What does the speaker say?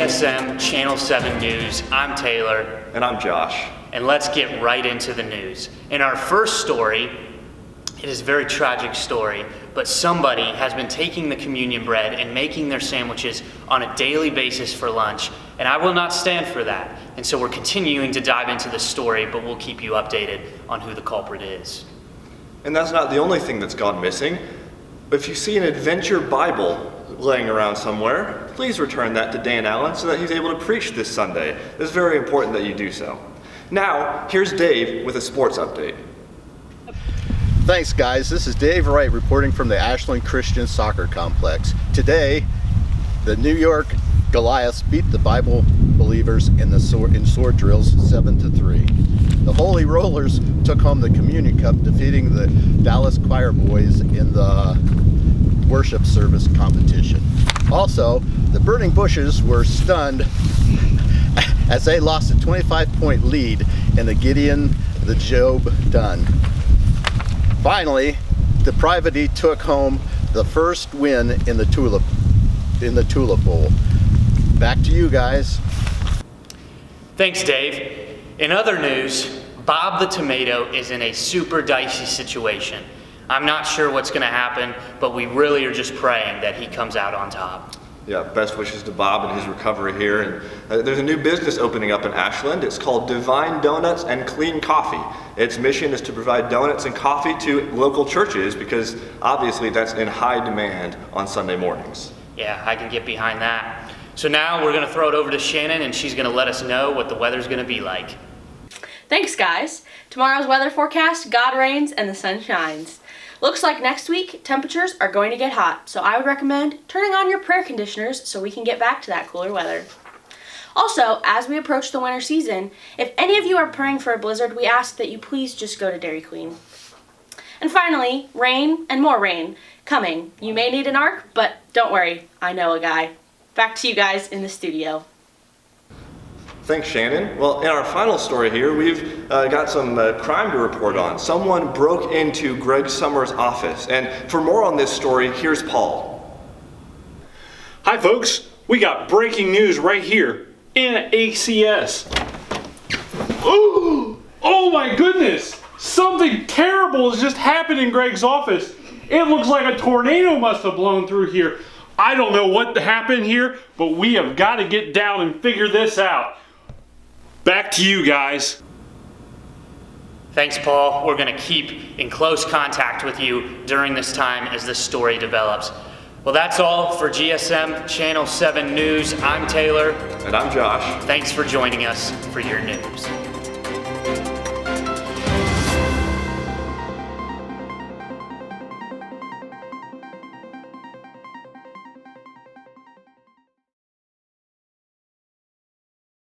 GSM Channel 7 News. I'm Taylor. And I'm Josh. And let's get right into the news. In our first story, it is a very tragic story, but somebody has been taking the communion bread and making their sandwiches on a daily basis for lunch, and I will not stand for that. And so we're continuing to dive into this story, but we'll keep you updated on who the culprit is. And that's not the only thing that's gone missing. If you see an adventure Bible laying around somewhere, please return that to Dan Allen so that he's able to preach this Sunday. It's very important that you do so. Now, here's Dave with a sports update. Thanks, guys. This is Dave Wright reporting from the Ashland Christian Soccer Complex. Today, the New York Goliaths beat the Bible Believers in sword drills 7-3. The Holy Rollers took home the Communion Cup, defeating the Dallas Choir Boys in the worship service competition. Also, the Burning Bushes were stunned as they lost a 25-point lead in the Gideon the Job Done. Finally, the Private took home the first win in the Tulip Bowl. Back to you guys. Thanks, Dave. In other news, Bob the Tomato is in a super dicey situation. I'm not sure what's going to happen, but we really are just praying that he comes out on top. Yeah, best wishes to Bob and his recovery here. And there's a new business opening up in Ashland. It's called Divine Donuts and Clean Coffee. Its mission is to provide donuts and coffee to local churches because obviously that's in high demand on Sunday mornings. Yeah, I can get behind that. So now we're going to throw it over to Shannon, and she's going to let us know what the weather's going to be like. Thanks, guys. Tomorrow's weather forecast, God reigns and the sun shines. Looks like next week, temperatures are going to get hot, so I would recommend turning on your prayer conditioners so we can get back to that cooler weather. Also, as we approach the winter season, if any of you are praying for a blizzard, we ask that you please just go to Dairy Queen. And finally, rain and more rain coming. You may need an ark, but don't worry, I know a guy. Back to you guys in the studio. Thanks, Shannon. Well, in our final story here, we've got some crime to report on. Someone broke into Greg Summers' office. And for more on this story, here's Paul. Hi, folks. We got breaking news right here in ACS. Oh my goodness! Something terrible has just happened in Greg's office. It looks like a tornado must have blown through here. I don't know what happened here, but we have got to get down and figure this out. Back to you guys. Thanks, Paul. We're going to keep in close contact with you during this time as this story develops. Well, that's all for GSM Channel 7 News. I'm Taylor. And I'm Josh. Thanks for joining us for your news.